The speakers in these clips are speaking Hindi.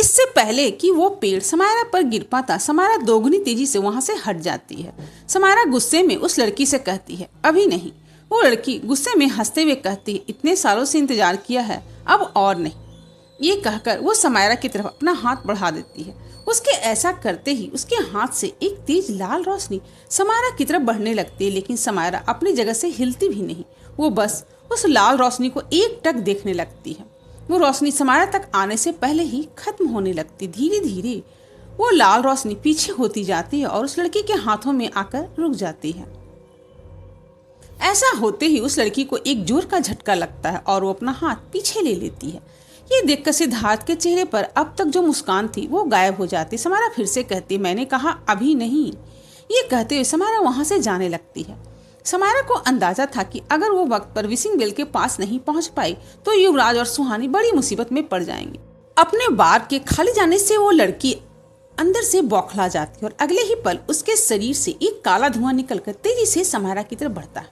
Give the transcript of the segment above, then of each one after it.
इससे पहले कि वो पेड़ समायरा पर गिर पाता, समायरा दोगुनी तेजी से वहां से हट जाती है। समायरा गुस्से में उस लड़की से कहती है, अभी नहीं। वो लड़की गुस्से में हंसते हुए कहती है, इतने सालों से इंतजार किया है, अब और नहीं। ये कहकर वो समायरा की तरफ अपना हाथ बढ़ा देती है। उसके ऐसा करते ही उसके हाथ से एक तेज लाल रोशनी समायरा की तरफ बढ़ने लगती है, लेकिन समायरा अपनी जगह से हिलती भी नहीं। वो बस उस लाल रोशनी को एक टक देखने लगती है। वो रोशनी समायरा तक आने से पहले ही खत्म होने लगती। धीरे धीरे वो लाल रोशनी पीछे होती जाती है और उस लड़की के हाथों में आकर रुक जाती है। ऐसा होते ही उस लड़की को एक जोर का झटका लगता है और वो अपना हाथ पीछे ले लेती है। ये देखकर सिद्धार्थ के चेहरे पर अब तक जो मुस्कान थी वो गायब हो जाती। समायरा फिर से कहती, मैंने कहा अभी नहीं। ये कहते हुए समायरा वहां से जाने लगती है। समायरा को अंदाजा था कि अगर वो वक्त पर विसिंग वेल के पास नहीं पहुंच पाई तो युवराज और सुहानी बड़ी मुसीबत में पड़ जाएंगे। अपने बार के खाली जाने से वो लड़की अंदर से बौखला जाती है और अगले ही पल उसके शरीर से एक काला धुआं निकलकर तेजी से समायरा की तरफ बढ़ता है।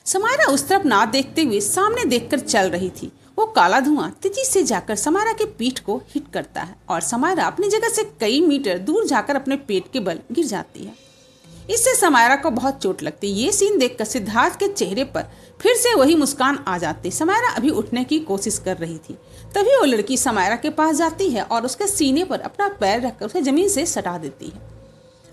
समायरा उस तरफ ना देखते हुए सामने देखकर चल रही थी। वो काला धुआं तेजी से जाकर समायरा के पीठ को हिट करता है और समायरा अपनी जगह से कई मीटर दूर जाकर अपने पेट के बल गिर जाती है। इससे समायरा को बहुत चोट लगती है। ये सीन देखकर सिद्धार्थ के चेहरे पर फिर से वही मुस्कान आ जाती। समायरा अभी उठने की कोशिश कर रही थी, तभी वो लड़की समायरा के पास जाती है और उसके सीने पर अपना पैर रखकर उसे जमीन से सटा देती है।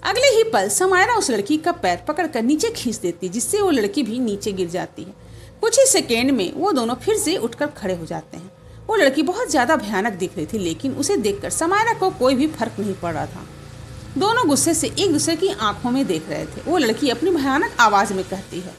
अगले ही पल समायरा उस लड़की का पैर पकड़कर नीचे खींच देती, जिससे वो लड़की भी नीचे गिर जाती है। कुछ ही सेकेंड में वो दोनों फिर से उठकर खड़े हो जाते हैं। वो लड़की बहुत ज्यादा भयानक दिख रही थी, लेकिन उसे देखकर समायरा को कोई भी फर्क नहीं पड़ रहा था। दोनों गुस्से से एक दूसरे की आंखों में देख रहे थे। वो लड़की अपनी भयानक आवाज में कहती है,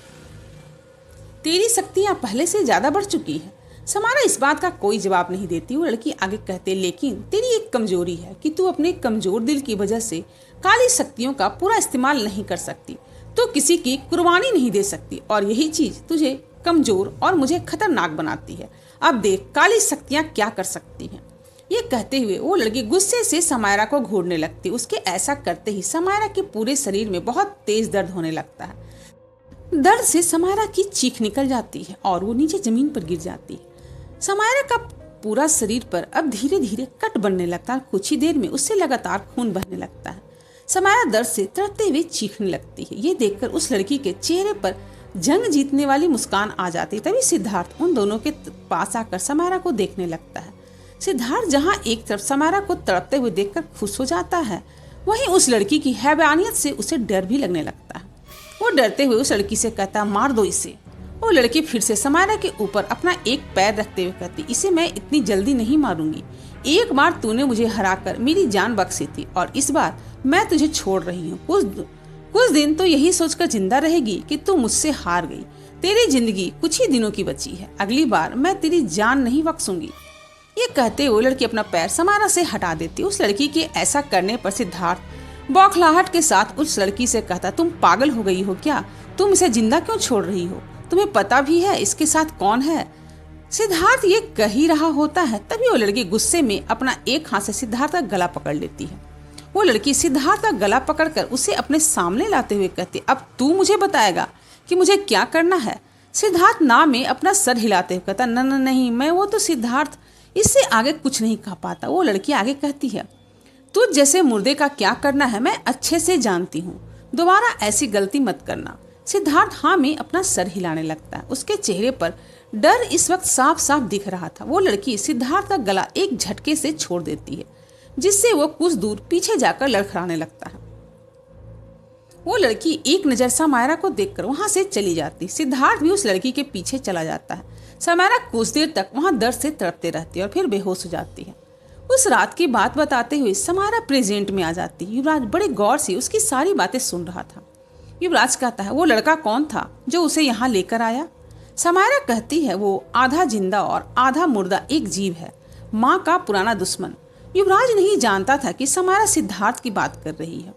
तेरी शक्तियां पहले से ज्यादा बढ़ चुकी है। समायरा इस बात का कोई जवाब नहीं देती। वो लड़की आगे कहते, लेकिन तेरी एक कमजोरी है कि तू अपने कमजोर दिल की वजह से काली शक्तियों का पूरा इस्तेमाल नहीं कर सकती। तो किसी की कुर्बानी नहीं दे सकती और यही चीज तुझे कमजोर और मुझे खतरनाक बनाती है। अब देख काली शक्तियां क्या कर सकती हैं। ये कहते हुए वो लड़की गुस्से से समायरा को घूरने लगती। उसके ऐसा करते ही समायरा के पूरे शरीर में बहुत तेज दर्द होने लगता है। दर्द से समायरा की चीख निकल जाती है और वो नीचे जमीन पर गिर जाती है। समायरा का पूरा शरीर पर अब धीरे धीरे कट बनने लगता है। कुछ ही देर में उससे लगातार खून बहने लगता है। समायरा दर्द से तड़पते हुए चीखने लगती है। ये देखकर उस लड़की के चेहरे पर जंग जीतने वाली मुस्कान आ जाती। तभी सिद्धार्थ उन दोनों के पास आकर समायरा को देखने लगता है। सिद्धार्थ जहां एक तरफ समायरा को तड़पते हुए देखकर खुश हो जाता है, वहीं उस लड़की की हैवानियत से उसे डर भी लगने लगता है। वो डरते हुए उस लड़की से कहता, मार दो इसे। वो लड़की फिर से समायरा के ऊपर अपना एक पैर रखते हुए कहती, इसे मैं इतनी जल्दी नहीं मारूंगी। एक बार तूने मुझे हराकर मेरी जान बख्शी थी और इस बार मैं तुझे छोड़ रही हूँ। कुछ दिन तो यही सोचकर जिंदा रहेगी कि तू मुझसे हार गई। तेरी जिंदगी कुछ ही दिनों की बची है। अगली बार मैं तेरी जान नहीं बख्शूंगी। ये कहते हुए लड़की अपना पैर समायरा से हटा देती। उस लड़की के ऐसा करने पर सिद्धार्थ बौखलाहट के साथ उस लड़की से कहता, तुम पागल हो गई हो क्या? तुम इसे जिंदा क्यों छोड़ रही हो? तुम्हें पता भी है इसके साथ कौन है? सिद्धार्थ ये कह ही रहा होता है, तभी वो लड़की गुस्से में अपना एक हाथ से सिद्धार्थ का गला पकड़ लेती है। वो लड़की सिद्धार्थ का गला पकड़कर उसे अपने सामने लाते हुए कहती, अब तू मुझे बताएगा कि मुझे क्या करना है? सिद्धार्थ ना में अपना सर हिलाते हुए कहता, न नहीं, मैं वो तो सिद्धार्थ इससे आगे कुछ नहीं कह पाता। वो लड़की आगे कहती है, तुझ जैसे मुर्दे का क्या करना है मैं अच्छे से जानती हूँ, दोबारा ऐसी गलती मत करना। सिद्धार्थ हाँ में अपना सर हिलाने लगता है। उसके चेहरे पर डर इस वक्त साफ साफ दिख रहा था। वो लड़की सिद्धार्थ का गला एक झटके से छोड़ देती है, जिससे वो कुछ दूर पीछे जाकर लड़खड़ाने लगता है। वो लड़की एक नजर समायरा को देखकर वहां से चली जाती। सिद्धार्थ भी उस लड़की के पीछे चला जाता है। समायरा कुछ देर तक वहां दर्द से तड़पते रहती है और फिर बेहोश हो जाती है। उस रात की बात बताते हुए समायरा प्रेजेंट में आ जाती। युवराज बड़े गौर से उसकी सारी बातें सुन रहा था। युवराज कहता है, वो लड़का कौन था जो उसे यहाँ लेकर आया? समायरा कहती है, वो आधा जिंदा और आधा मुर्दा एक जीव है, माँ का पुराना दुश्मन। युवराज नहीं जानता था कि समायरा सिद्धार्थ की बात कर रही है।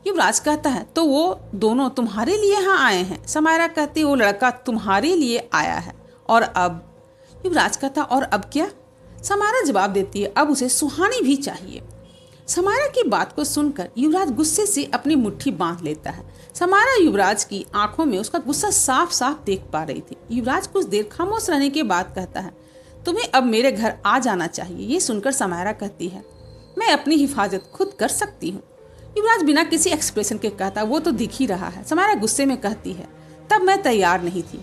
युवराज कहता है, तो वो दोनों तुम्हारे लिए यहाँ आए हैं? समायरा कहती है, वो लड़का तुम्हारे लिए आया है। और अब? युवराज कहता, और अब क्या? समायरा जवाब देती है, अब उसे सुहानी भी चाहिए। समायरा की बात को सुनकर युवराज गुस्से से अपनी मुट्ठी बांध लेता है। समायरा युवराज की आंखों में उसका गुस्सा साफ साफ देख पा रही थी। युवराज कुछ देर खामोश रहने के बाद कहता है, तुम्हें अब मेरे घर आ जाना चाहिए। ये सुनकर समायरा कहती है, मैं अपनी हिफाजत खुद कर सकती हूँ। युवराज बिना किसी एक्सप्रेशन के कहता, वो तो दिख ही रहा है। समायरा गुस्से में कहती है, तब मैं तैयार नहीं थी।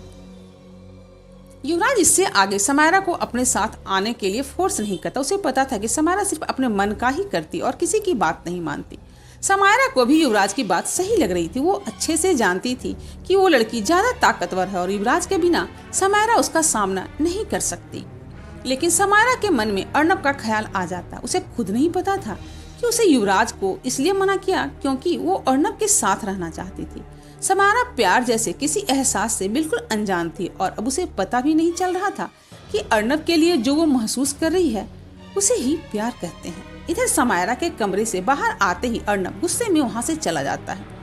युवराज इससे आगे समायरा को अपने साथ आने के लिए फोर्स नहीं करता। उसे पता था कि समायरा सिर्फ अपने मन का ही करती और किसी की बात नहीं मानती। समायरा को भी युवराज की बात सही लग रही थी। वो अच्छे से जानती थी कि वो लड़की ज्यादा ताकतवर है और युवराज के बिना समायरा उसका सामना नहीं कर सकती। लेकिन समायरा के मन में अर्नब का ख्याल आ जाता। उसे खुद नहीं पता था कि उसे युवराज को इसलिए मना किया क्योंकि वो अर्नब के साथ रहना चाहती थी। समायरा प्यार जैसे किसी एहसास से बिल्कुल अनजान थी और अब उसे पता भी नहीं चल रहा था कि अर्नब के लिए जो वो महसूस कर रही है उसे ही प्यार कहते हैं। इधर समायरा के कमरे से बाहर आते ही अर्नब गुस्से में वहां से चला जाता है।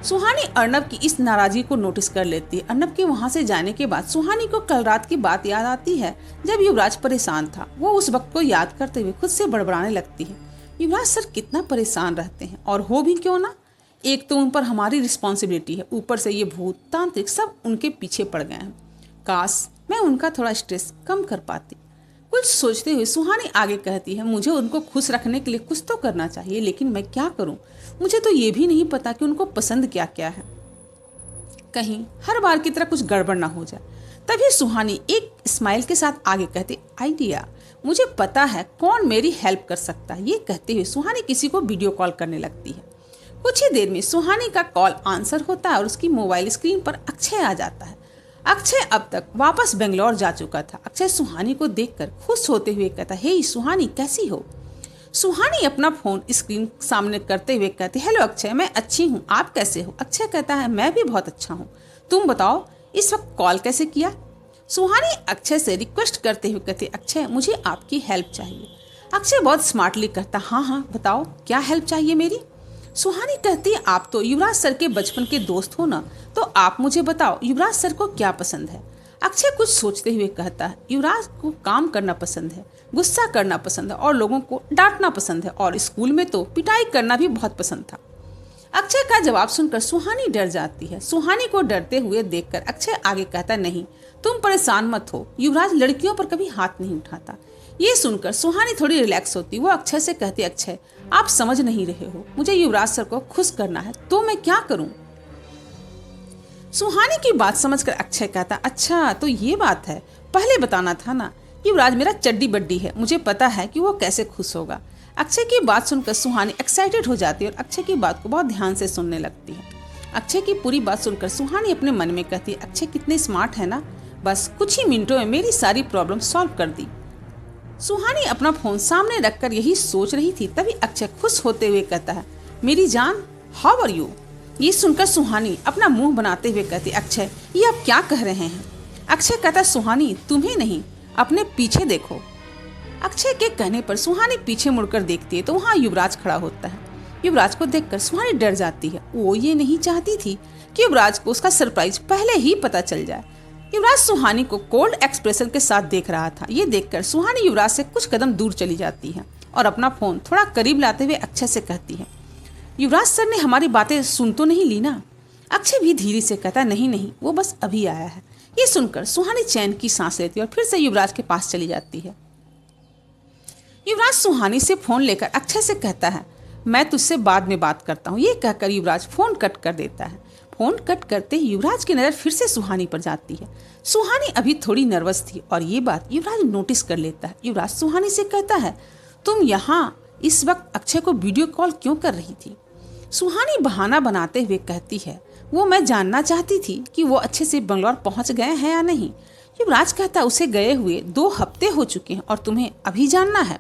सुहानी अर्नब की इस नाराजगी को नोटिस कर लेती है। अर्नब के वहां से जाने के बाद सुहानी को कल रात की बात याद आती है जब युवराज परेशान था। वो उस वक्त को याद करते हुए खुद से बड़बड़ाने लगती है। युवराज सर कितना परेशान रहते हैं, और हो भी क्यों ना। एक तो उन पर हमारी रिस्पॉन्सिबिलिटी है, ऊपर से ये भूत तांत्रिक सब उनके पीछे पड़ गए हैं। काश मैं उनका थोड़ा स्ट्रेस कम कर पाती। कुछ सोचते हुए सुहानी आगे कहती है, मुझे उनको खुश रखने के लिए कुछ तो करना चाहिए, लेकिन मैं क्या करूं? मुझे तो ये भी नहीं पता कि उनको पसंद क्या क्या है। कहीं हर बार की तरह कुछ गड़बड़ ना हो जाए। तभी सुहानी एक स्माइल के साथ आगे कहती, आइडिया, मुझे पता है कौन मेरी हेल्प कर सकता है। ये कहते हुए सुहानी किसी को वीडियो कॉल करने लगती है। कुछ ही देर में सुहानी का कॉल आंसर होता है और उसकी मोबाइल स्क्रीन पर अक्षय आ जाता है। अक्षय अब तक वापस बेंगलोर जा चुका था। अक्षय सुहानी को देखकर खुश होते हुए कहता, हे सुहानी कैसी हो? सुहानी अपना फोन स्क्रीन सामने करते हुए कहती, हेलो अक्षय, मैं अच्छी हूँ, आप कैसे हो? अक्षय कहता है, मैं भी बहुत अच्छा हूँ। तुम बताओ इस वक्त कॉल कैसे किया? सुहानी अक्षय से रिक्वेस्ट करते हुए कहती, अक्षय मुझे आपकी हेल्प चाहिए। अक्षय बहुत स्मार्टली कहता, हाँ बताओ क्या हेल्प चाहिए मेरी? सुहानी कहती है, आप तो युवराज सर के बचपन के दोस्त हो ना, तो आप मुझे बताओ युवराज सर को क्या पसंद है? अक्षय कुछ सोचते हुए कहता है, युवराज को काम करना पसंद है, गुस्सा करना पसंद है और लोगों को डांटना पसंद है, और स्कूल में तो पिटाई करना भी बहुत पसंद था। अक्षय का जवाब सुनकर सुहानी डर जाती है। सुहानी को डरते हुए देखकर अक्षय आगे कहता, नहीं तुम परेशान मत हो, युवराज लड़कियों पर कभी हाथ नहीं उठाता। ये सुनकर सुहानी थोड़ी रिलैक्स होती। वो अक्षय से कहती, अक्षय आप समझ नहीं रहे हो, मुझे युवराज सर को खुश करना है, तो मैं क्या करूं? सुहानी की बात समझकर अक्षय कहता, अच्छा तो ये बात है, पहले बताना था ना। युवराज मेरा चड्डी बड्डी है, मुझे पता है कि वो कैसे खुश होगा। अक्षय की बात सुनकर सुहानी एक्साइटेड हो जाती है और अक्षय की बात को बहुत ध्यान से सुनने लगती है। अक्षय की पूरी बात सुनकर सुहानी अपने मन में कहती है, अक्षय कितने स्मार्ट है ना, बस कुछ ही मिनटों में मेरी सारी प्रॉब्लम सॉल्व कर दी। सुहानी अपना फोन सामने रखकर यही सोच रही थी, तभी अक्षय खुश होते हुए कहता है, मेरी जान, हाउ आर यू? ये सुनकर सुहानी अपना मुंह बनाते हुए कहती, अक्षय ये आप क्या कह रहे हैं? अक्षय कहता, सुहानी तुम्हें नहीं, अपने पीछे देखो। अक्षय के कहने पर सुहानी पीछे मुड़कर देखती है तो वहाँ युवराज खड़ा होता है। युवराज को देखकर सुहानी डर जाती है। वो ये नहीं चाहती थी कि युवराज को उसका सरप्राइज पहले ही पता चल जाए। युवराज सुहानी को कोल्ड एक्सप्रेशन के साथ देख रहा था। ये देखकर सुहानी युवराज से कुछ कदम दूर चली जाती है और अपना फोन थोड़ा करीब लाते हुए अक्षय से कहती है, युवराज सर ने हमारी बातें सुन तो नहीं ली ना? अक्षय भी धीरे से कहता, नहीं वो बस अभी आया है। ये सुनकर सुहानी चैन की सांस लेती है और फिर से युवराज के पास चली जाती है। युवराज सुहानी से फोन लेकर अक्षय से कहता है, मैं तुझसे बाद में बात करता हूँ। ये कहकर युवराज फोन कट कर देता है। फोन कट करते ही युवराज की नजर फिर से सुहानी पर जाती है। सुहानी अभी थोड़ी नर्वस थी और ये बात युवराज नोटिस कर लेता है। युवराज सुहानी से कहता है, तुम यहाँ इस वक्त अक्षय को वीडियो कॉल क्यों कर रही थी? सुहानी बहाना बनाते हुए कहती है, वो मैं जानना चाहती थी कि वो अच्छे से बंगलौर पहुंच गए हैं या नहीं। युवराज कहता, उसे गए हुए 2 हफ्ते हो चुके हैं और तुम्हें अभी जानना है।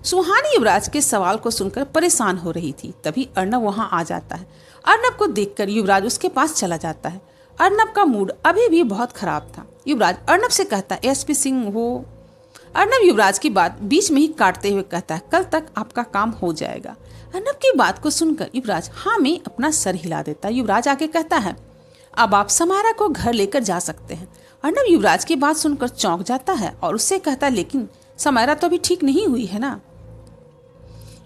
सुहानी युवराज के सवाल को सुनकर परेशान हो रही थी। तभी अर्नब वहां आ जाता है। अर्नब को देखकर युवराज उसके पास चला जाता है। अर्नब का मूड अभी भी बहुत खराब था। युवराज अर्नब से कहता, एसपी सिंह हो। अर्नब युवराज की बात बीच में ही काटते हुए कहता है, कल तक आपका काम हो जाएगा। अर्नब की बात को सुनकर युवराज हाँ में अपना सर हिला देता है। युवराज आगे कहता है, अब आप समायरा को घर लेकर जा सकते हैं। अर्नब युवराज की बात सुनकर चौंक जाता है और उससे कहता, लेकिन समायरा तो अभी ठीक नहीं हुई है ना?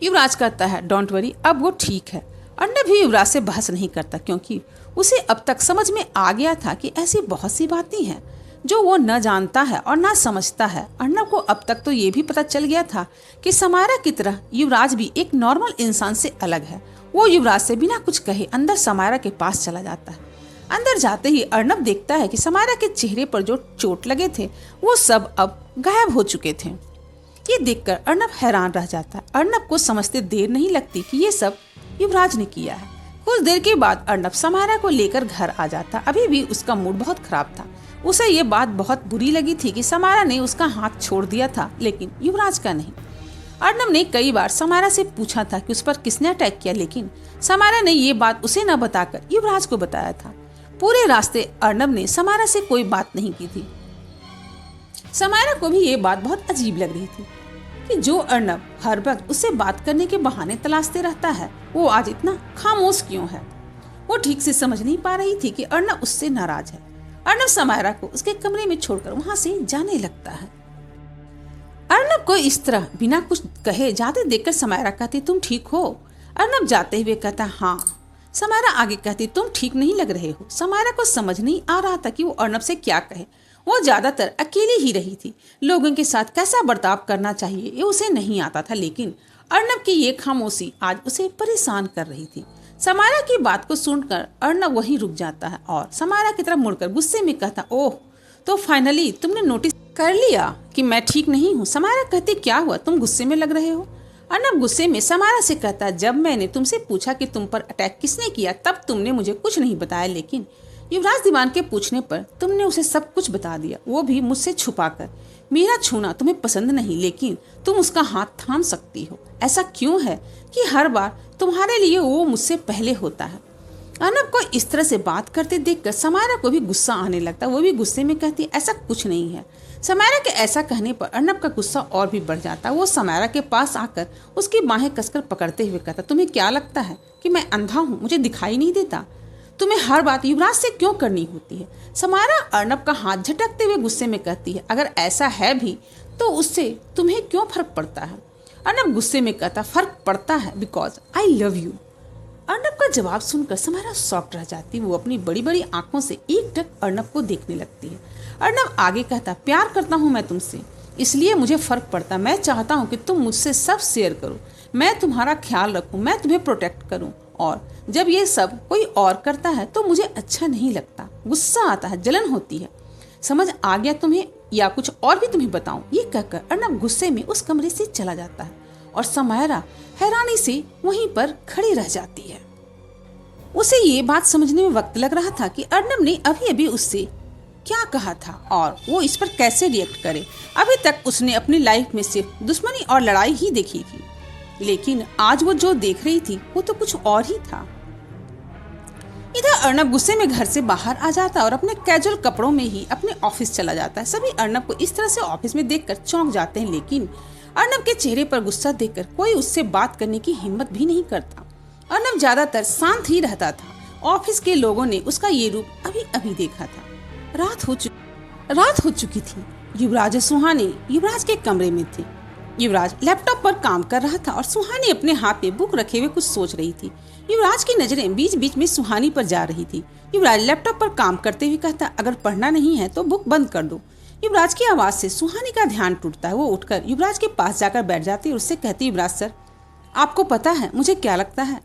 युवराज कहता है, डोंट वरी, अब वो ठीक है। अर्नब भी युवराज से बहस नहीं करता क्योंकि उसे अब तक समझ में आ गया था कि ऐसी बहुत सी बातें हैं जो वो न जानता है और न समझता है। अर्नब को अब तक तो ये भी पता चल गया था कि समायरा की तरह युवराज भी एक नॉर्मल इंसान से अलग है। वो युवराज से बिना कुछ कहे अंदर समायरा के पास चला जाता है। अंदर जाते ही अर्नब देखता है कि समायरा के चेहरे पर जो चोट लगे थे वो सब अब गायब हो चुके थे। ये देखकर अर्नब हैरान रह जाता है। अर्नब को समझते देर नहीं लगती कि ये सब युवराज ने किया है। कुछ देर के बाद अर्नब समायरा को लेकर घर आ जाता। अभी भी उसका मूड बहुत खराब था। उसे ये बात बहुत बुरी लगी थी कि समायरा ने उसका हाथ छोड़ दिया था, लेकिन युवराज का नहीं। अर्नब ने कई बार समायरा से पूछा था कि उस पर किसने अटैक किया, लेकिन समायरा ने ये बात उसे न बताकर युवराज को बताया था। पूरे रास्ते अर्नब ने समायरा से कोई बात नहीं की थी। समायरा को भी ये बात बहुत अजीब लग रही थी कि जो अर्नब हर वक्त उससे बात करने के बहाने तलाशते रहता है, वो आज इतना खामोश क्यों है। वो ठीक से समझ नहीं पा रही थी कि अर्नब उससे नाराज है। अर्नब समायरा को उसके कमरे में छोड़कर वहां से जाने लगता है। अर्नब को इस तरह बिना कुछ कहे जाते देखकर समायरा कहती, तुम ठीक हो? अर्नब जाते हुए कहता, हाँ। समायरा आगे कहती, तुम ठीक नहीं लग रहे हो। समायरा को समझ नहीं आ रहा था कि वो अर्नब से क्या कहे। वो ज्यादातर अकेली ही रही थी। लोगों के साथ कैसा बर्ताव करना चाहिए ये उसे नहीं आता था, लेकिन अर्नब की ये खामोशी आज उसे परेशान कर रही थी। समायरा की बात को सुनकर अर्नब वहीं रुक जाता है और समायरा की तरफ मुड़कर गुस्से में कहता, ओह, तो फाइनली तुमने नोटिस कर लिया कि मैं ठीक नहीं हूँ। समायरा कहती, क्या हुआ, तुम गुस्से में लग रहे हो? अर्नब गुस्से में समायरा से कहता, जब मैंने तुमसे पूछा कि तुम पर अटैक किसने किया, तब तुमने मुझे कुछ नहीं बताया, लेकिन युवराज दीवान के पूछने पर तुमने उसे सब कुछ बता दिया, वो भी मुझसे छुपाकर। मेरा छूना तुम्हें पसंद नहीं, लेकिन तुम उसका हाथ थाम सकती हो। ऐसा क्यों है कि हर बार तुम्हारे लिए वो मुझसे पहले होता है? अर्नब को इस तरह से बात करते देखकर समायरा को भी गुस्सा आने लगता। वो भी गुस्से में कहती, ऐसा कुछ नहीं है। समायरा के ऐसा कहने पर अर्नब का गुस्सा और भी बढ़ जाता। वो समायरा के पास आकर उसकी बाहें कसकर पकड़ते हुए कहता, तुम्हें क्या लगता है कि मैं अंधा हूँ, मुझे दिखाई नहीं देता? तुम्हें हर बात युवराज से क्यों करनी होती है? समायरा अर्नब का हाथ झटकते हुए गुस्से में कहती है, अगर ऐसा है भी तो उससे तुम्हें क्यों फर्क पड़ता है? अर्नब गुस्से में कहता, फर्क पड़ता है because I love you. Arnab का जवाब सुनकर समायरा शॉक्ड रह जाती। वो अपनी बड़ी बड़ी आंखों से एकटक अर्नब को देखने लगती है। अर्नब आगे कहता, प्यार करता हूँ मैं तुमसे, इसलिए मुझे फर्क पड़ता। मैं चाहता हूँ कि तुम मुझसे सब शेयर करो, मैं तुम्हारा ख्याल रखूँ, मैं तुम्हें प्रोटेक्ट करूँ, और जब ये सब कोई और करता है तो मुझे अच्छा नहीं लगता, गुस्सा आता है, जलन होती है। समझ आ गया तुम्हें, या कुछ और भी तुम्हें बताऊं? ये कहकर अर्नब गुस्से में उस कमरे से चला जाता है और समायरा हैरानी से वहीं पर खड़ी रह जाती है। उसे ये बात समझने में वक्त लग रहा था कि अर्नब ने अभी अभी उससे क्या कहा था और वो इस पर कैसे रिएक्ट करे। अभी तक उसने अपनी लाइफ में सिर्फ दुश्मनी और लड़ाई ही देखी थी, लेकिन आज वो जो देख रही थी वो तो कुछ और ही था। इधर अर्नब गुस्से में घर से बाहर आ जाता और अपने कैजुअल कपड़ों में ही अपने ऑफिस चला जाता है। सभी अर्नब को इस तरह से ऑफिस में देखकर चौंक जाते हैं, लेकिन अर्नब के चेहरे पर गुस्सा देखकर कोई उससे बात करने की हिम्मत भी नहीं करता। अर्नब ज्यादातर शांत ही रहता था। ऑफिस के लोगों ने उसका ये रूप अभी अभी देखा था। रात हो चुकी थी। युवराज और सुहानी युवराज के कमरे में थे। युवराज लैपटॉप पर काम कर रहा था और सुहानी अपने हाथ में बुक रखे हुए कुछ सोच रही थी। युवराज की नजरें बीच बीच में सुहानी पर जा रही थी। युवराज लैपटॉप पर काम करते हुए कहता, अगर पढ़ना नहीं है तो बुक बंद कर दो। युवराज की आवाज से सुहानी का ध्यान टूटता है। वो उठकर युवराज के पास जाकर बैठ जाती है और उससे कहती, युवराज सर, आपको पता है मुझे क्या लगता है?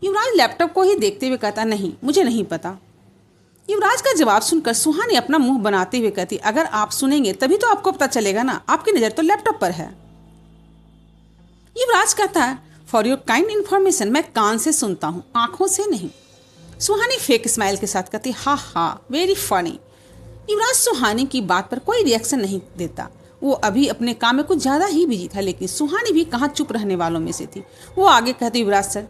युवराज लैपटॉप को ही देखते हुए कहता, नहीं, मुझे नहीं पता। युवराज का जवाब सुनकर सुहानी अपना मुंह बनाते हुए कहती, अगर आप सुनेंगे तभी तो आपको पता चलेगा ना, आपकी नजर तो लैपटॉप पर है। युवराज कहता है, फॉर योर काइंड इन्फॉर्मेशन, मैं कान से सुनता हूँ, आंखों से नहीं। सुहानी फेक स्माइल के साथ कहती, हा हा, वेरी फनी। युवराज सुहानी की बात पर कोई रिएक्शन नहीं देता। वो अभी अपने काम में कुछ ज्यादा ही बिजी था, लेकिन सुहानी भी कहाँ चुप रहने वालों में से थी। वो आगे कहती, युवराज सर,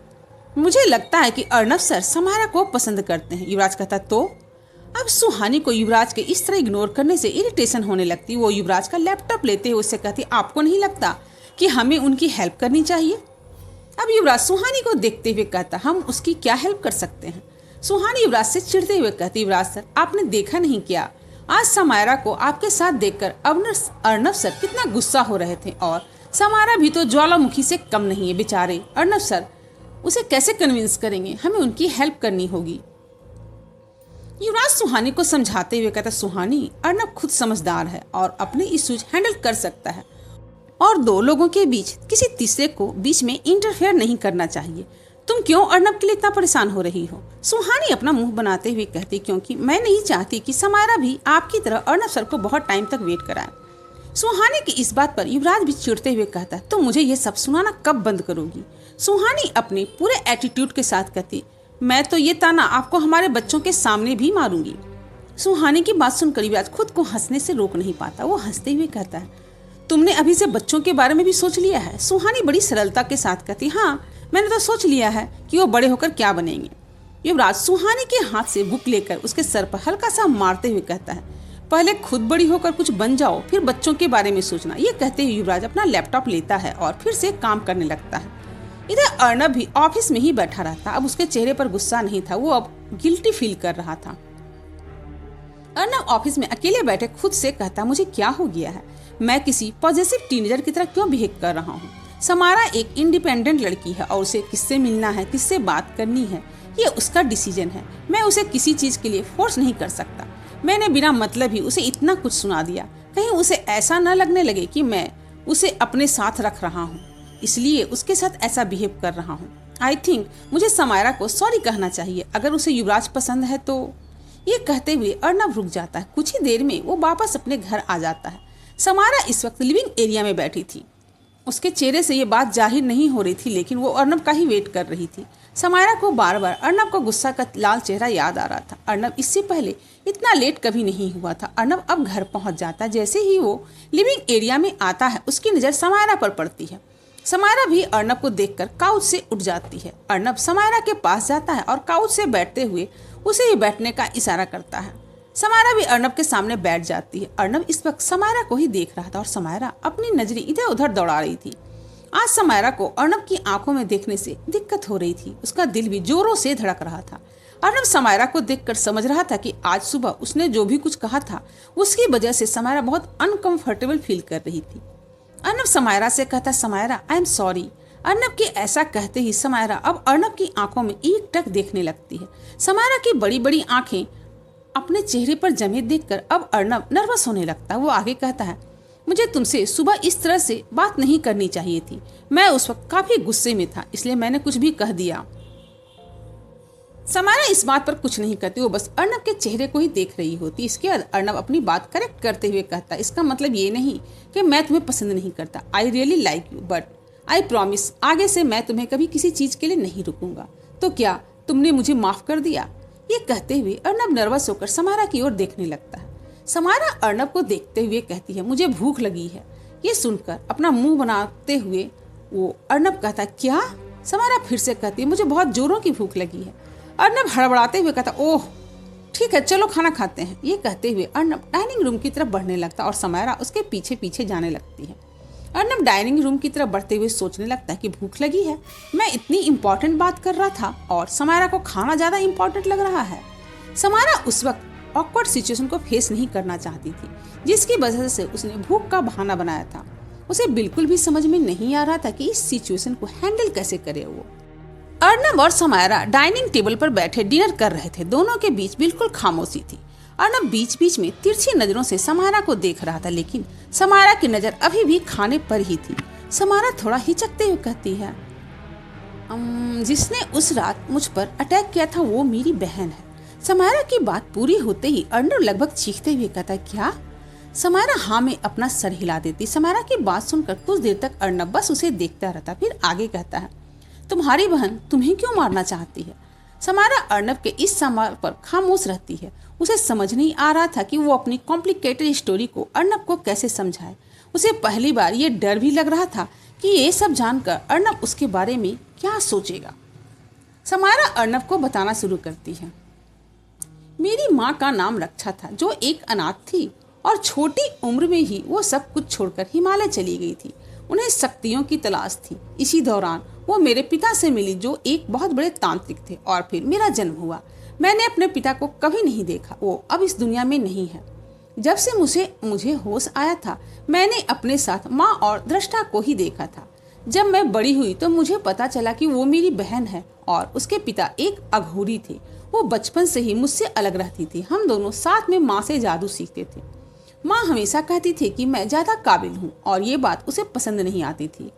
मुझे लगता है कि अर्नब सर समायरा को पसंद करते हैं। युवराज कहता, तो? अब सुहानी को युवराज के इस तरह इग्नोर करने से इरिटेशन होने लगती। वो युवराज का लैपटॉप लेते हुए उससे कहती, आपको नहीं लगता कि हमें उनकी हेल्प करनी चाहिए? अब युवराज सुहानी को देखते हुए कहता, हम उसकी क्या हेल्प कर सकते हैं? सुहानी युवराज से चिढ़ते हुए कहती, युवराज सर, आपने देखा नहीं क्या, आज समायरा को आपके साथ देखकर अर्नब सर कितना गुस्सा हो रहे थे, और समायरा भी तो ज्वालामुखी से कम नहीं है। बेचारे अर्नब सर उसे कैसे कन्विंस करेंगे? हमें उनकी हेल्प करनी होगी। युवराज सुहानी को समझाते हुए कहता, सुहानी, अर्नब खुद समझदार है और अपने इश्यूज हैंडल कर सकता है और दो लोगों के बीच किसी तीसरे को बीच में इंटरफेयर नहीं करना चाहिए। तुम क्यों अर्नब के लिए इतना परेशान हो रही हो? सुहानी अपना मुंह बनाते हुए कहती, क्योंकि मैं नहीं चाहती कि समायरा भी आपकी तरह अर्नब सर को बहुत टाइम तक वेट कराए। सुहानी की इस बात पर युवराज भी चिढ़ते हुए कहता, तुम मुझे ये सब सुनाना कब बंद करोगी? सुहानी अपने पूरे एटीट्यूड के साथ कहती, मैं तो ये ताना आपको हमारे बच्चों के सामने भी मारूंगी। सुहानी की बात सुनकर युवराज खुद को हंसने से रोक नहीं पाता। वो हंसते हुए कहता है, तुमने अभी से बच्चों के बारे में भी सोच लिया है? सुहानी बड़ी सरलता के साथ कहती, हाँ, मैंने तो सोच लिया है कि वो बड़े होकर क्या बनेंगे। युवराज सुहानी के हाथ से बुक लेकर उसके सर पर हल्का सा मारते हुए कहता है, पहले खुद बड़ी होकर कुछ बन जाओ, फिर बच्चों के बारे में सोचना। ये कहते हुए युवराज अपना लैपटॉप लेता है और फिर से काम करने लगता है। इधर अर्नब भी ऑफिस में ही बैठा रहता। अब उसके चेहरे पर गुस्सा नहीं था, वो अब गिल्टी फील कर रहा था। अर्नब ऑफिस में अकेले बैठे खुद से कहता, मुझे क्या हो गया है? मैं किसी पॉजिटिव टीनेजर की तरह क्यों बिहेव कर रहा हूँ? समारा एक इंडिपेंडेंट लड़की है और उसे किससे मिलना है, किससे बात करनी है, ये उसका डिसीजन है। मैं उसे किसी चीज के लिए फोर्स नहीं कर सकता। मैंने बिना मतलब ही उसे इतना कुछ सुना दिया, कहीं उसे ऐसा न लगने लगे कि मैं उसे अपने साथ रख रहा हूँ, इसलिए उसके साथ ऐसा बिहेव कर रहा हूँ। आई थिंक मुझे समायरा को सॉरी कहना चाहिए अगर उसे युवराज पसंद है तो। ये कहते हुए अर्नब रुक जाता है। कुछ ही देर में वो वापस अपने घर आ जाता है। समायरा इस वक्त लिविंग एरिया में बैठी थी। उसके चेहरे से ये बात जाहिर नहीं हो रही थी, लेकिन वो अर्नब का ही वेट कर रही थी। समायरा को बार बार अर्नब का गुस्सा का लाल चेहरा याद आ रहा था। अर्नब इससे पहले इतना लेट कभी नहीं हुआ था। अर्नब अब घर पहुंच जाता। जैसे ही वो लिविंग एरिया में आता है, उसकी नज़र समायरा पर पड़ती है। समायरा भी अर्नब को देखकर काउच से उठ जाती है। अर्नब समायरा के पास जाता है और काउच से बैठते हुए उसे ही बैठने का इशारा करता है। समायरा भी अर्नब के सामने बैठ जाती है। अर्नब इस वक्त समायरा को ही देख रहा था और समायरा अपनी नजरें इधर उधर दौड़ा रही थी। आज समायरा को अर्नब की आंखों में देखने से दिक्कत हो रही थी। उसका दिल भी जोरों से धड़क रहा था। अर्नब समायरा को देखकर समझ रहा था कि आज सुबह उसने जो भी कुछ कहा था उसकी वजह से समायरा बहुत अनकंफर्टेबल फील कर रही थी। अर्नब समायरा से कहता, Samaira, I am sorry. Arnab के ऐसा कहते ही समायरा अब अर्नब की आंखों में एकटक देखने लगती है। समायरा की बड़ी बड़ी आंखें अपने चेहरे पर जमे देखकर अब अर्नब नर्वस होने लगता। वो आगे कहता है, मुझे तुमसे सुबह इस तरह से बात नहीं करनी चाहिए थी। मैं उस वक्त काफी गुस्से में था, इसलिए मैंने कुछ भी कह दिया। समायरा इस बात पर कुछ नहीं करती, वो बस अर्नब के चेहरे को ही देख रही होती। इसके बाद अर्नब अपनी बात करेक्ट करते हुए कहता, इसका मतलब ये नहीं कि मैं तुम्हें पसंद नहीं करता। I really like you, but I promise आगे से मैं तुम्हें कभी किसी चीज के लिए नहीं रुकूंगा। तो क्या तुमने मुझे माफ कर दिया? ये कहते हुए अर्नब नर्वस होकर समायरा की ओर देखने लगता है। समायरा अर्नब को देखते हुए कहती है, मुझे भूख लगी है। ये सुनकर अपना मुंह बनाते हुए वो अर्नब कहता, क्या? समायरा फिर से कहती है, मुझे बहुत जोरों की भूख लगी है। अर्नब हड़बड़ाते हुए कहता, ओह ठीक है, चलो खाना खाते हैं। ये कहते हुए अर्नब डाइनिंग रूम की तरफ बढ़ने लगता और समायरा उसके पीछे पीछे जाने लगती है। अर्नब डाइनिंग रूम की तरफ बढ़ते हुए सोचने लगता है कि भूख लगी है, मैं इतनी इम्पोर्टेंट बात कर रहा था और समायरा को खाना ज्यादा इम्पोर्टेंट लग रहा है। समायरा उस वक्त ऑकवर्ड सिचुएशन को फेस नहीं करना चाहती थी, जिसकी वजह से उसने भूख का बहाना बनाया था। उसे बिल्कुल भी समझ में नहीं आ रहा था कि इस सिचुएशन को हैंडल कैसे करे वो। अर्नब और समायरा डाइनिंग टेबल पर बैठे डिनर कर रहे थे। दोनों के बीच बिल्कुल खामोशी थी। अर्नब बीच बीच में तिरछी नजरों से समायरा को देख रहा था, लेकिन समायरा की नजर अभी भी खाने पर ही थी। समायरा थोड़ा हिचकते हुए कहती है, जिसने उस रात मुझ पर अटैक किया था वो मेरी बहन है। समायरा की बात पूरी होते ही अर्नब लगभग चीखते हुए कहता, क्या? समायरा हाँ में अपना सर हिला देती। समायरा की बात सुनकर कुछ देर तक अर्नब बस उसे देखता रहता, फिर आगे कहता है, तुम्हारी बहन तुम्हें क्यों मारना चाहती है? समायरा अर्नब के इस सवाल पर खामोश रहती है। उसे समझ नहीं आ रहा था कि वो अपनी कॉम्प्लिकेटेड स्टोरी को अर्नब को कैसे समझाए। उसे पहली बार ये डर भी लग रहा था कि ये सब जानकर अर्नब उसके बारे में क्या सोचेगा। समायरा अर्नब को बताना शुरू करती है, मेरी माँ का नाम रक्षा था, जो एक अनाथ थी और छोटी उम्र में ही वो सब कुछ छोड़कर हिमालय चली गई थी। उन्हें शक्तियों की तलाश थी। इसी दौरान वो मेरे पिता से मिली, जो एक बहुत बड़े तांत्रिक थे, और फिर मेरा जन्म हुआ। मैंने अपने पिता को कभी नहीं देखा, वो अब इस दुनिया में नहीं है। जब से मुझे होश आया था, मैंने अपने साथ माँ और दृष्टा को ही देखा था। जब मैं बड़ी हुई तो मुझे पता चला कि वो मेरी बहन है और उसके पिता एक अघोरी थे। वो बचपन से ही मुझसे अलग रहती थी। हम दोनों साथ में माँ से जादू सीखते थे। माँ हमेशा कहती थी कि मैं ज्यादा काबिल हूँ और ये बात उसे पसंद नहीं आती थी।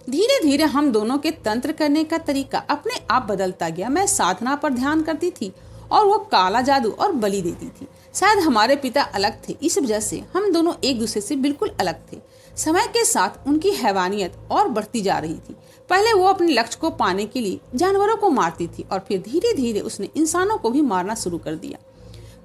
धीरे धीरे हम दोनों के तंत्र करने का तरीका अपने आप बदलता गया। मैं साधना पर ध्यान करती थी और वो काला जादू और बलि देती थी। शायद हमारे पिता अलग थे, इस वजह से हम दोनों एक दूसरे से बिल्कुल अलग थे। समय के साथ उनकी हैवानियत और बढ़ती जा रही थी। पहले वो अपने लक्ष्य को पाने के लिए जानवरों को मारती थी और फिर धीरे धीरे उसने इंसानों को भी मारना शुरू कर दिया।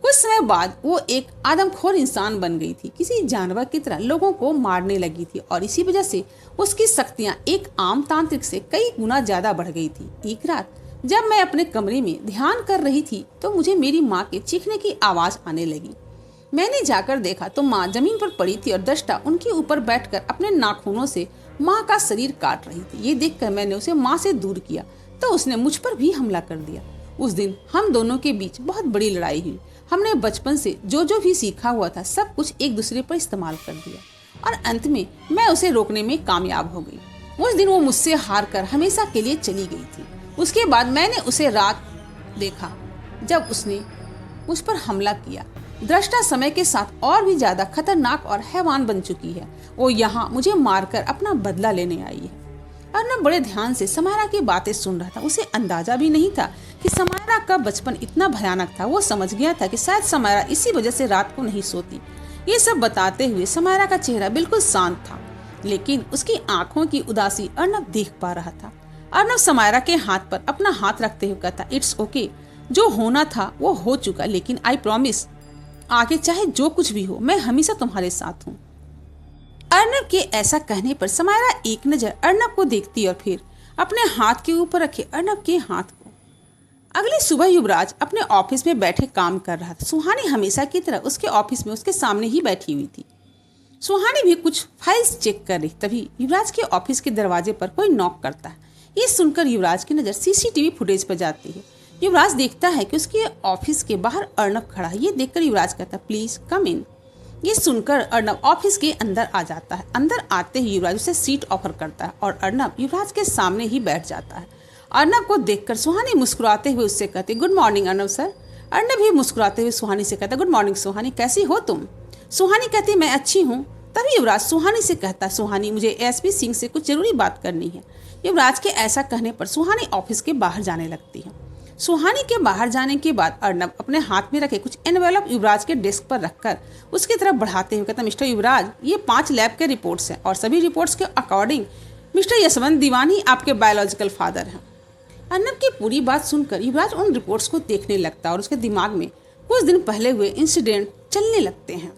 कुछ समय बाद वो एक आदमखोर इंसान बन गई थी, किसी जानवर की तरह लोगों को मारने लगी थी और इसी वजह से उसकी शक्तियां एक आम तांत्रिक से कई गुना ज्यादा बढ़ गई थी। एक रात जब मैं अपने कमरे में ध्यान कर रही थी तो मुझे मेरी माँ के चीखने की आवाज आने लगी। मैंने जाकर देखा तो माँ जमीन पर पड़ी थी और दृष्टा उनके ऊपर बैठकर अपने नाखूनों से माँ का शरीर काट रही थी। ये देखकर मैंने उसे माँ से दूर किया तो उसने मुझ पर भी हमला कर दिया। उस दिन हम दोनों के बीच बहुत बड़ी लड़ाई हुई। हमने बचपन से जो भी सीखा हुआ था सब कुछ एक दूसरे पर इस्तेमाल कर दिया और अंत में मैं उसे रोकने में कामयाब हो गई। उस दिन वो मुझसे हार कर हमेशा के लिए चली गई थी। उसके बाद मैंने उसे रात देखा जब उसने मुझ पर हमला किया। दृष्टा समय के साथ और भी ज्यादा खतरनाक और हैवान बन चुकी है। वो यहाँ मुझे मारकर अपना बदला लेने आई है। अर्नब बड़े ध्यान से समायरा की बातें सुन रहा था। उसे अंदाजा भी नहीं था कि समायरा का बचपन इतना भयानक था। वो समझ गया था कि शायद समायरा इसी वजह से रात को नहीं सोती। ये सब बताते हुए समायरा का चेहरा बिल्कुल शांत था, लेकिन उसकी आंखों की उदासी अर्नब देख पा रहा था। अर्नब समायरा के हाथ पर अपना हाथ रखते हुए कहता, इट्स ओके, जो होना था वो हो चुका, लेकिन आई प्रॉमिस आगे चाहे जो कुछ भी हो मैं हमेशा तुम्हारे साथ हूँ। अर्नब के ऐसा कहने पर समायरा एक नजर अर्नब को देखती और फिर अपने हाथ के ऊपर रखे अर्नब के हाथ को। अगली सुबह युवराज अपने ऑफिस में बैठे काम कर रहा था। सुहानी हमेशा की तरह उसके ऑफिस में उसके सामने ही बैठी हुई थी। सुहानी भी कुछ फाइल्स चेक कर रही। तभी युवराज के ऑफिस के दरवाजे पर कोई नॉक करता है। ये सुनकर युवराज की नजर सीसीटीवी फुटेज पर जाती है। युवराज देखता है कि उसके ऑफिस के बाहर अर्नब खड़ा है। ये देखकर युवराज कहता है, प्लीज कम इन। ये सुनकर अर्नब ऑफिस के अंदर आ जाता है। अंदर आते ही युवराज उसे सीट ऑफर करता है और अर्नब युवराज के सामने ही बैठ जाता है। अर्नब को देखकर सुहानी मुस्कुराते हुए उससे कहती, good morning Arnab sir. Arnab भी मुस्कुराते हुए सुहानी से कहता, गुड मॉर्निंग सुहानी, कैसी हो तुम? सुहानी कहती, मैं अच्छी हूँ। तभी युवराज सुहानी से कहता, सुहानी मुझे एसपी सिंह से कुछ जरूरी बात करनी है। युवराज के ऐसा कहने पर सुहानी ऑफिस के बाहर जाने लगती है। सुहानी के बाहर जाने के बाद अर्नब अपने हाथ में रखे कुछ एनवेलप युवराज के डेस्क पर रखकर उसकी तरफ बढ़ाते हुए कहता, मिस्टर युवराज, ये 5 लैब के रिपोर्ट्स हैं और सभी रिपोर्ट्स के अकॉर्डिंग मिस्टर यशवंत दीवानी आपके बायोलॉजिकल फादर हैं। अर्नब की पूरी बात सुनकर युवराज उन रिपोर्ट्स को देखने लगता और उसके दिमाग में कुछ दिन पहले हुए इंसिडेंट चलने लगते हैं।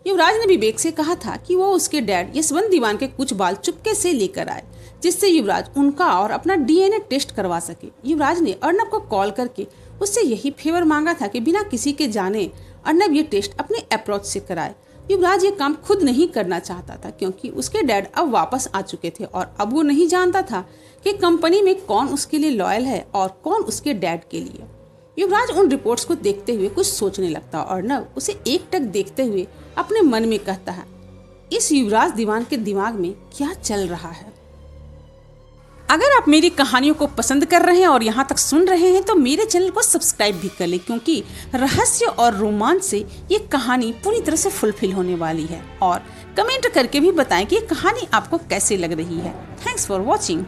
युवराज ने विवेक से कहा था कि वो उसके डैड यशवंत दीवान के कुछ बाल चुपके से लेकर आए, जिससे युवराज उनका और अपना डीएनए टेस्ट करवा सके। युवराज ने अर्नब को कॉल करके उससे यही फेवर मांगा था कि बिना किसी के जाने अर्नब ये टेस्ट अपने अप्रोच से कराए। युवराज ये काम खुद नहीं करना चाहता था क्योंकि उसके डैड अब वापस आ चुके थे और अब वो नहीं जानता था कि कंपनी में कौन उसके लिए लॉयल है और कौन उसके डैड के लिए। युवराज उन रिपोर्ट्स को देखते हुए कुछ सोचने लगता और अर्नब उसे एकटक देखते हुए अपने मन में कहता है, इस युवराज दीवान के दिमाग में क्या चल रहा है। अगर आप मेरी कहानियों को पसंद कर रहे हैं और यहाँ तक सुन रहे हैं तो मेरे चैनल को सब्सक्राइब भी कर लें, क्योंकि रहस्य और रोमांच से ये कहानी पूरी तरह से फुलफिल होने वाली है। और कमेंट करके भी बताएं कि ये कहानी आपको कैसे लग रही है। Thanks for watching.